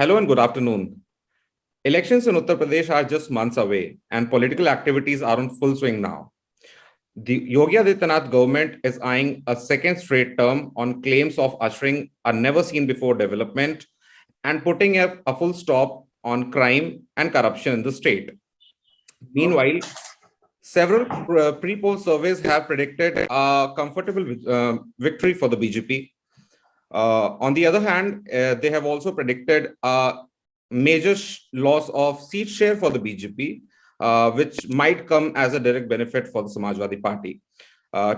Hello and good afternoon. Elections in Uttar Pradesh are just months away and political activities are on full swing now. The Yogi Adityanath government is eyeing a second straight term on claims of ushering a never seen before development and putting a full stop on crime and corruption in the state. Meanwhile, several pre-poll surveys have predicted a comfortable victory for the BJP. On the other hand, they have also predicted a major loss of seat share for the BJP, which might come as a direct benefit for the Samajwadi Party.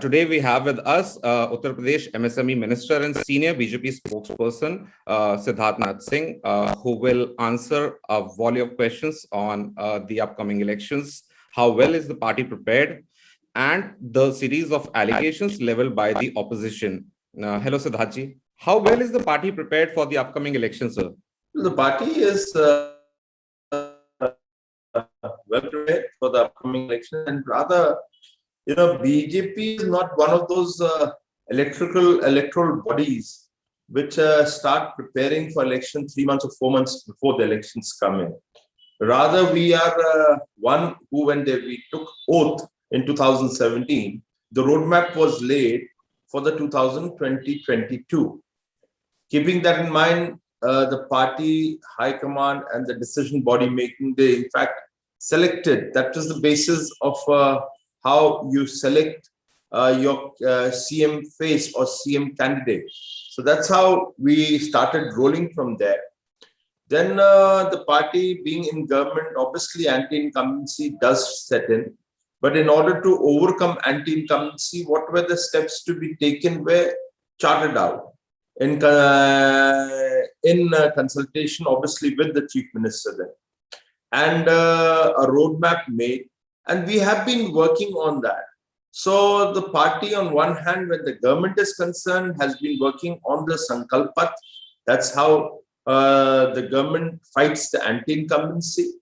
Today, we have with us Uttar Pradesh MSME Minister and Senior BJP spokesperson, Sidharth Nath Singh, who will answer a volley of questions on the upcoming elections. How well is the party prepared? And the series of allegations leveled by the opposition. Hello, Sidharth. How well is the party prepared for the upcoming elections, sir? The party is well prepared for the upcoming election, and rather, BJP is not one of those electoral bodies which start preparing for election 3 months or 4 months before the elections come in. Rather, we are one who, when we took oath in 2017, the roadmap was laid for the 2020-22. Keeping that in mind, the party high command and the decision body making, they in fact selected. That was the basis of how you select your CM face or CM candidate. So that's how we started rolling from there. Then the party being in government, obviously anti-incumbency does set in. But in order to overcome anti-incumbency, what were the steps to be taken were charted out in consultation, obviously, with the chief minister then, and a roadmap made, and we have been working on that. So the party, on one hand, when the government is concerned, has been working on the Sankalpat. That's how the government fights the anti-incumbency.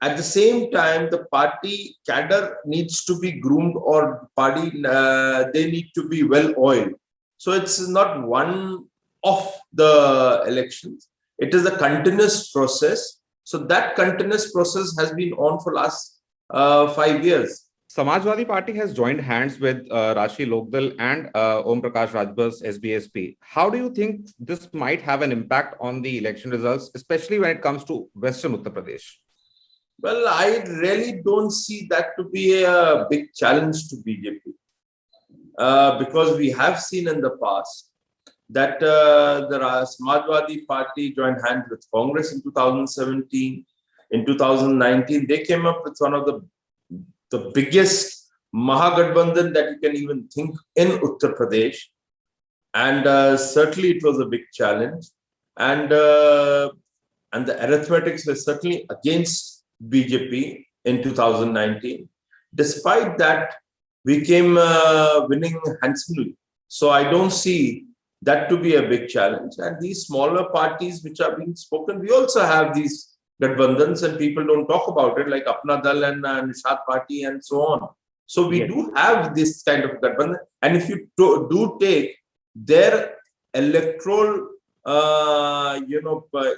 At the same time, the party cadre needs to be groomed, or party they need to be well oiled. So it's not one of the elections. It is a continuous process. So that continuous process has been on for last 5 years. Samajwadi Party has joined hands with Rashtriya Lokdal and Om Prakash Rajbar's SBSP. How do you think this might have an impact on the election results, especially when it comes to Western Uttar Pradesh? Well, I really don't see that to be a big challenge to BJP. Because we have seen in the past that the Samajwadi Party joined hands with Congress in 2017. In 2019, they came up with one of the biggest Mahagathbandhan that you can even think in Uttar Pradesh. And certainly it was a big challenge. And the arithmetics were certainly against BJP in 2019. Despite that, we came winning handsomely. So I don't see that to be a big challenge. And these smaller parties which are being spoken, we also have these Gathbandhans, and people don't talk about it, like Apna Dal and Nishad Party and so on. So we do have this kind of Gathbandhan. And if you do take their electoral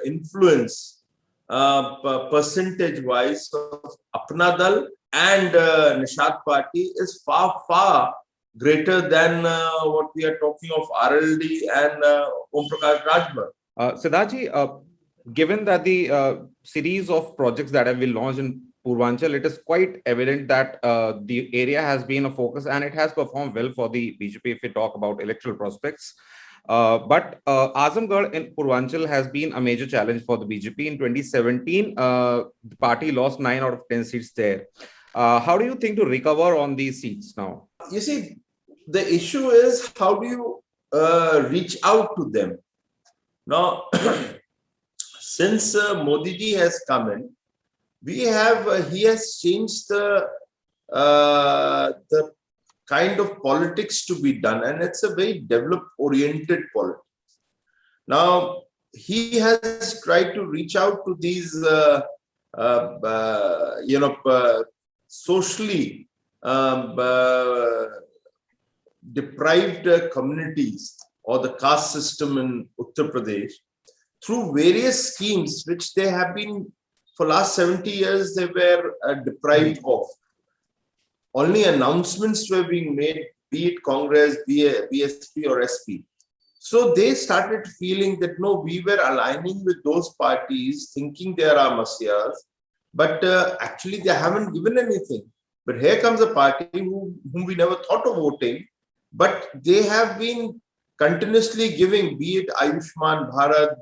influence percentage-wise of Apna Dal and Nishad Party is far greater than what we are talking of RLD and Om Prakash Rajbar. Sidharth, given that the series of projects that have been launched in Purvanchal, it is quite evident that the area has been a focus and it has performed well for the BJP if we talk about electoral prospects. But Azamgarh in Purvanchal has been a major challenge for the BJP. In 2017, the party lost 9 out of 10 seats there. How do you think to recover on these seats now? You see, the issue is how do you reach out to them? Now, since Modi ji has come in, he has changed the kind of politics to be done, and it's a very development-oriented politics. Now, he has tried to reach out to these, socially deprived communities or the caste system in Uttar Pradesh, through various schemes which they have been for last 70 years they were deprived of. Only announcements were being made, be it Congress, BSP or SP. So they started feeling that no, we were aligning with those parties, thinking they are our messiahs, but actually they haven't given anything. But here comes a party whom we never thought of voting, but they have been continuously giving, be it Ayushman Bharat,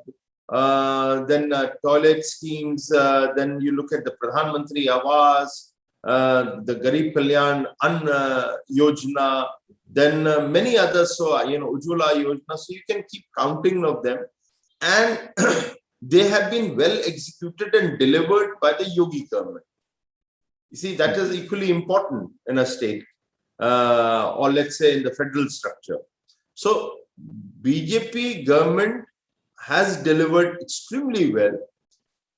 then toilet schemes, then you look at the Pradhan Mantri Awas, the Garib Kalyan Yojana, then many others, so Ujjwala Yojana, so you can keep counting of them, and they have been well executed and delivered by the Yogi government. You see, that is equally important in a state, or let's say in the federal structure. So BJP government has delivered extremely well,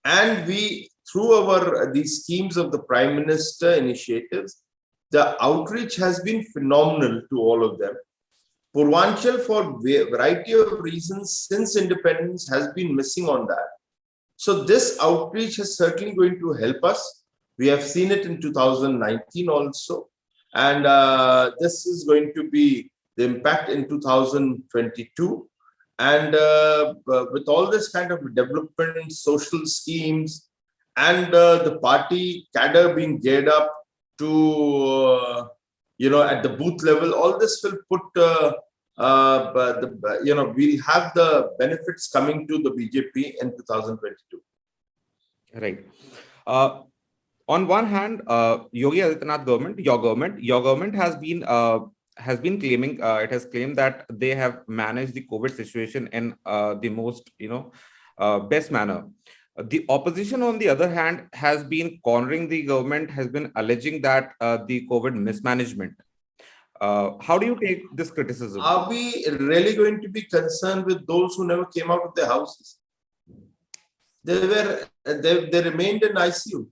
and we, through these schemes of the Prime Minister initiatives, the outreach has been phenomenal to all of them. Purvanchal, for a variety of reasons since independence, has been missing on that. So this outreach is certainly going to help us. We have seen it in 2019 also. And this is going to be the impact in 2022. And with all this kind of development, social schemes, and the party cadre being geared up to, at the booth level, all this will put, we'll have the benefits coming to the BJP in 2022. Right. On one hand, Yogi Adityanath government, your government has claiming, it has claimed that they have managed the COVID situation in the most, best manner. The opposition, on the other hand, has been cornering the government, has been alleging that the COVID mismanagement. How do you take this criticism? Are we really going to be concerned with those who never came out of their houses? They remained in ICU.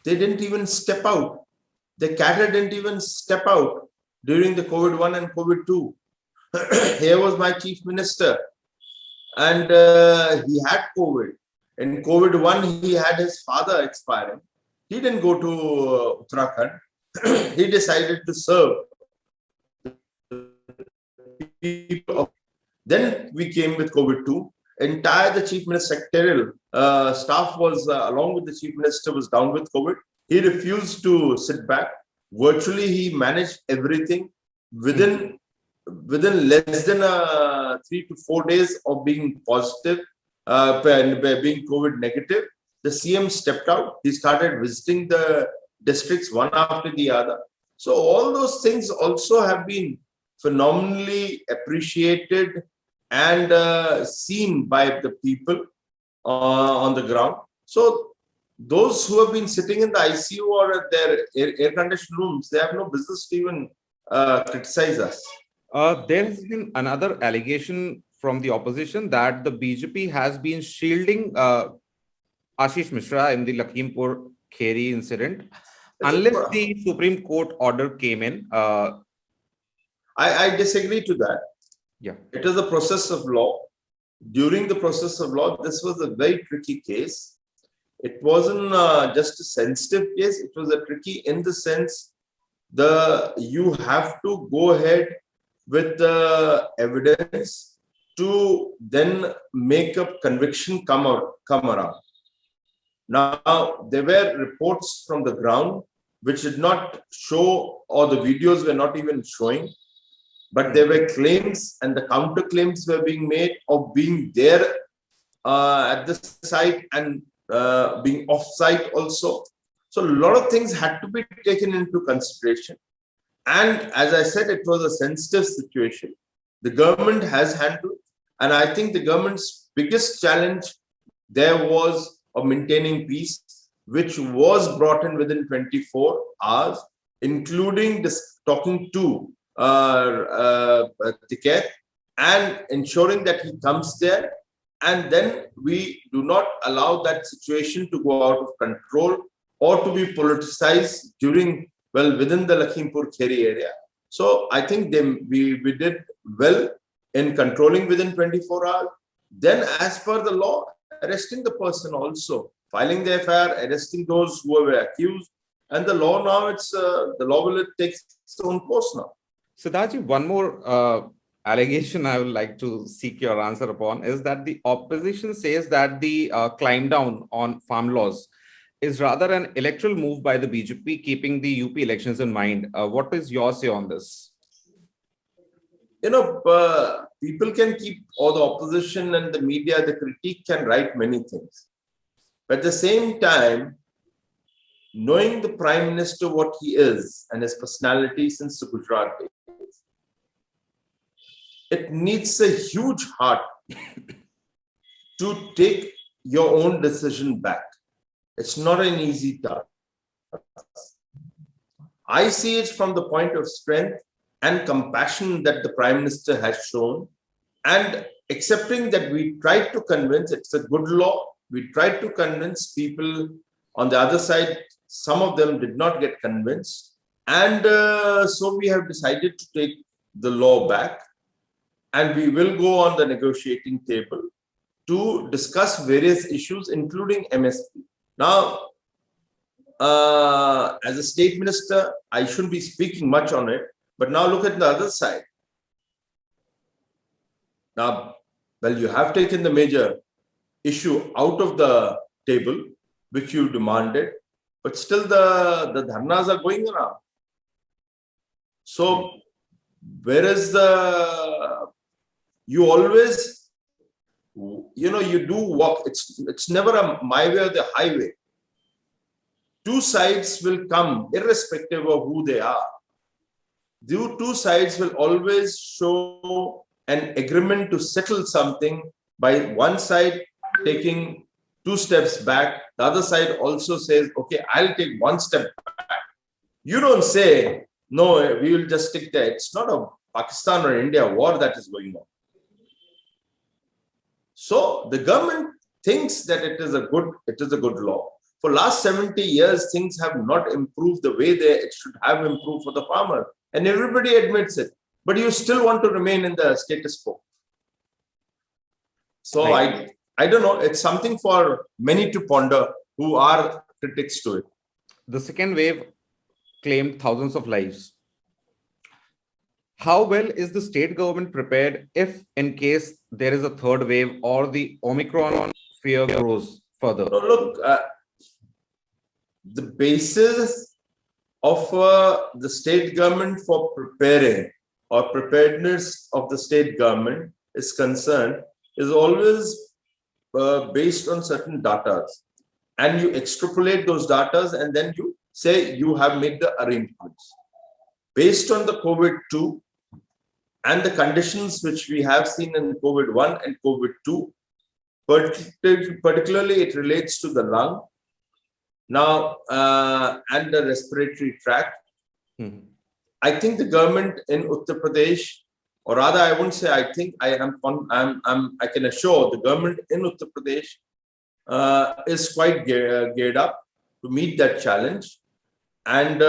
They didn't even step out. The cadre didn't even step out during the COVID-1 and COVID-2. Here was my chief minister, and he had COVID. In COVID-1, he had his father expiring. He didn't go to Uttarakhand. He decided to serve people. Then we came with COVID-2. The chief minister secretarial staff was, along with the chief minister, was down with COVID. He refused to sit back. Virtually, he managed everything within less than 3 to 4 days of being positive, being COVID negative. The CM stepped out. He started visiting the districts one after the other. So all those things also have been phenomenally appreciated and seen by the people on the ground. So those who have been sitting in the ICU or at their air-conditioned rooms, they have no business to even criticize us. There has been another allegation from the opposition that the BJP has been shielding Ashish Mishra in the Lakhimpur Kheri incident, unless the Supreme Court order came in. I disagree to that. Yeah, it is a process of law. During the process of law, this was a very tricky case. It wasn't just a sensitive case. It was a tricky in the sense you have to go ahead with the evidence to then make a conviction come around. Now, there were reports from the ground which did not show, or the videos were not even showing, but there were claims and the counterclaims were being made of being there at the site and being off-site also. So a lot of things had to be taken into consideration. And as I said, it was a sensitive situation. The government has handled, and I think the government's biggest challenge there was of maintaining peace, which was brought in within 24 hours, including talking to Tiket and ensuring that he comes there. And then we do not allow that situation to go out of control or to be politicized within the Lakhimpur Kheri area. So I think we did well in controlling within 24 hours. then as per the law, arresting the person also, filing the FIR, arresting those who were accused, and the law now, the law will take its own course now. Siddharth, one more allegation I would like to seek your answer upon is that the opposition says that the climb down on farm laws is rather an electoral move by the BJP, keeping the UP elections in mind. What is your say on this? People can keep, or the opposition and the media, the critique can write many things. But at the same time, knowing the Prime Minister what he is and his personality since the Gujarat days, it needs a huge heart to take your own decision back. It's not an easy task. I see it from the point of strength and compassion that the Prime Minister has shown, and accepting that we tried to convince, it's a good law, we tried to convince people on the other side, some of them did not get convinced, and so we have decided to take the law back, and we will go on the negotiating table to discuss various issues, including MSP. Now, as a state minister, I shouldn't be speaking much on it, but now look at the other side. Now, well, you have taken the major issue out of the table, which you demanded, but still the dharnas are going around. So, where is you always, you do walk, it's never a my way or the highway. Two sides will come irrespective of who they are. The two sides will always show an agreement to settle something by one side taking 2 steps back. The other side also says, okay, I'll take 1 step back. You don't say, no, we will just stick there. It's not a Pakistan or India war that is going on. So the government thinks that it is a good law. For last 70 years, things have not improved the way it should have improved for the farmer. And everybody admits it. But you still want to remain in the status quo. So right. I don't know. It's something for many to ponder who are critics to it. The second wave claimed thousands of lives. How well is the state government prepared if in case there is a third wave or the Omicron fear grows further? No, look, the basis of the state government for preparing or preparedness of the state government is concerned is always based on certain data, and you extrapolate those data and then you say you have made the arrangements based on the COVID-2 and the conditions which we have seen in COVID-1 and COVID-2. Particularly it relates to the lung now and the respiratory tract. I think the government in Uttar Pradesh, or rather I wouldn't say I think, I can assure the government in Uttar Pradesh is quite geared up to meet that challenge, and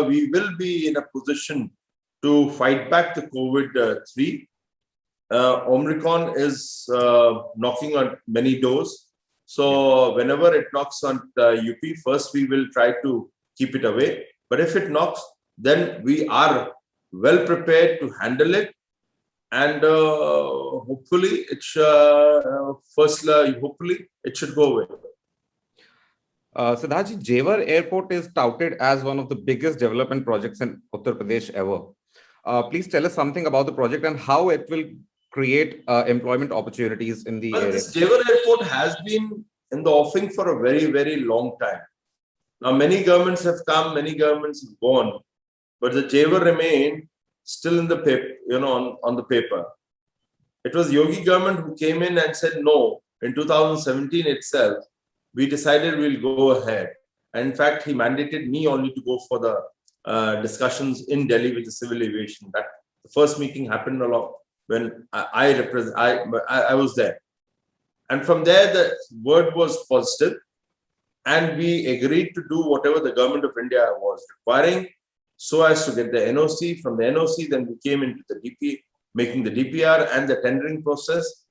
we will be in a position to fight back the COVID-3. Omicron is knocking on many doors. So whenever it knocks on UP, first we will try to keep it away. But if it knocks, then we are well prepared to handle it. And hopefully it should go away. Siddharth, Jewar Airport is touted as one of the biggest development projects in Uttar Pradesh ever. Please tell us something about the project and how it will create employment opportunities in the area. This Jewar Airport has been in the offing for a very, very long time. Now, many governments have come, many governments have gone, but the Jewar remained still in the paper, on the paper. It was Yogi government who came in and said no. In 2017 itself, we decided we'll go ahead. And in fact, he mandated me only to go for the discussions in Delhi with the civil aviation. That the first meeting happened along when I was there. And from there, the word was positive, and we agreed to do whatever the government of India was requiring so as to get the NOC. From the NOC, then we came into the DP, making the DPR and the tendering process.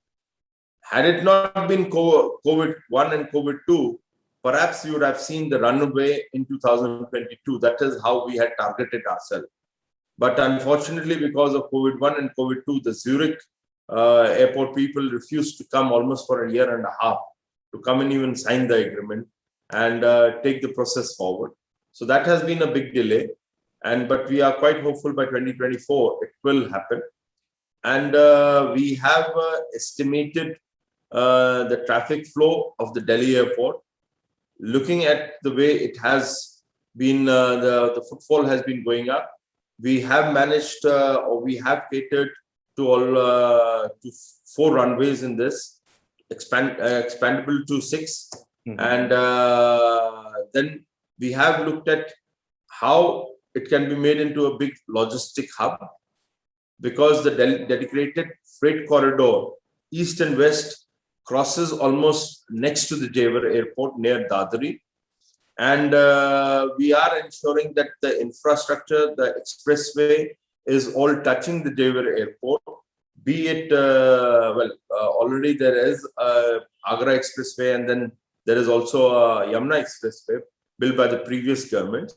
Had it not been COVID-1 and COVID-2, perhaps you would have seen the runaway in 2022. That is how we had targeted ourselves. But unfortunately, because of COVID-1 and COVID-2, the Zurich airport people refused to come almost for a year and a half to come and even sign the agreement and take the process forward. So that has been a big delay. But we are quite hopeful by 2024 it will happen. And we have estimated the traffic flow of the Delhi airport. Looking at the way it has been, the footfall has been going up. We have managed, or we have catered to all to 4 runways in this, expandable to 6. And then we have looked at how it can be made into a big logistic hub, because the dedicated freight corridor, east and west, crosses almost next to the Jewar airport near Dadri. And we are ensuring that the infrastructure, the expressway, is all touching the Jewar airport. Be it, already there is Agra Expressway, and then there is also a Yamuna Expressway built by the previous government.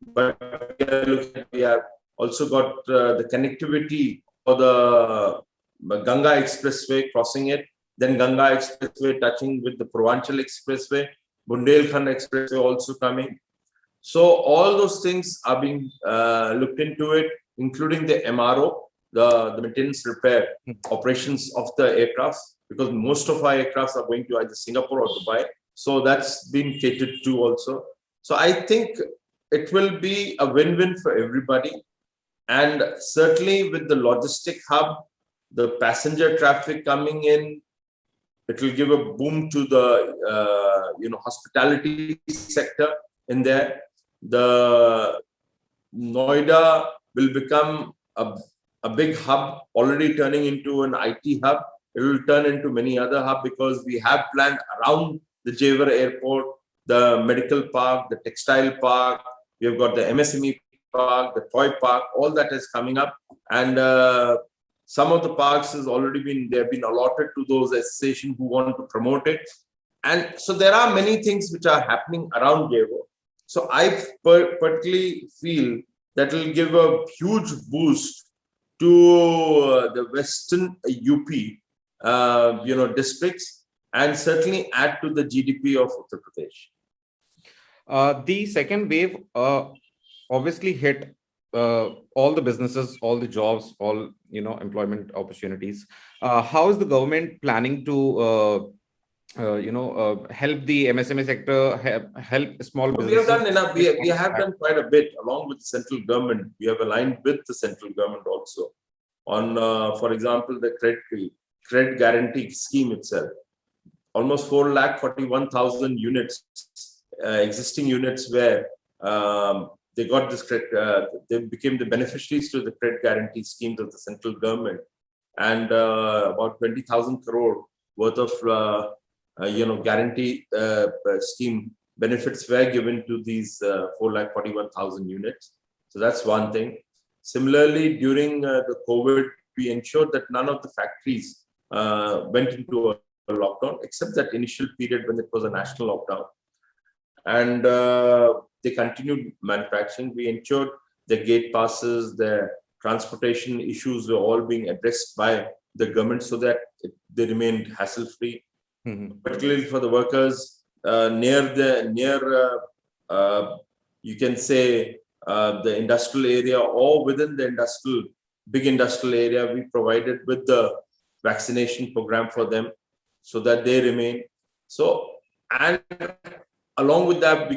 But we have also got the connectivity for the Ganga Expressway crossing it, then Ganga Expressway touching with the Purvanchal Expressway, Bundelkhand Expressway also coming. So all those things are being looked into it, including the MRO, the maintenance repair operations of the aircraft, because most of our aircrafts are going to either Singapore or Dubai. So that's been catered to also. So I think it will be a win-win for everybody. And certainly with the logistic hub, the passenger traffic coming in, it will give a boom to the hospitality sector in there. The Noida will become a big hub, already turning into an IT hub. It will turn into many other hubs, because we have planned around the Jewar airport, the medical park, the textile park, we have got the MSME park, the toy park, all that is coming up. And some of the parks has already been, they have been allotted to those associations who want to promote it. And so there are many things which are happening around Jewar. So I particularly feel that will give a huge boost to the Western UP, districts, and certainly add to the GDP of Uttar Pradesh. The second wave obviously hit all the businesses, all the jobs, all employment opportunities. How is the government planning to help the MSME sector, help small businesses? We have done enough. We have done quite a bit along with the central government. We have aligned with the central government also on, for example, the credit guarantee scheme itself. Almost 441,000 units, existing units, where they got this credit, they became the beneficiaries to the credit guarantee schemes of the central government, and about 20,000 crore worth of guarantee scheme benefits were given to these 441,000 units. So that's one thing. Similarly, during the COVID, we ensured that none of the factories went into a lockdown, except that initial period when it was a national lockdown. And they continued manufacturing. We ensured the gate passes, the transportation issues were all being addressed by the government, so that they remained hassle-free. Particularly for the workers you can say the industrial area, or within the big industrial area, we provided with the vaccination program for them, so that they remain. So, and along with that,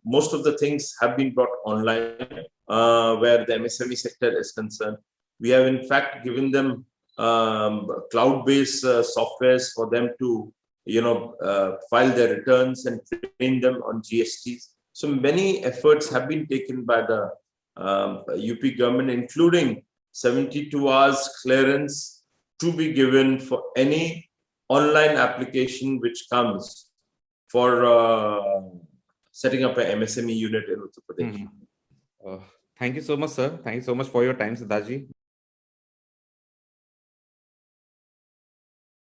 most of the things have been brought online, where the MSME sector is concerned. We have in fact given them cloud-based softwares for them to file their returns and train them on GSTs. So many efforts have been taken by the UP government, including 72 hours clearance to be given for any online application which comes for setting up an MSME unit in Uttar Pradesh. Thank you so much, sir. Thank you so much for your time, Sidharth ji.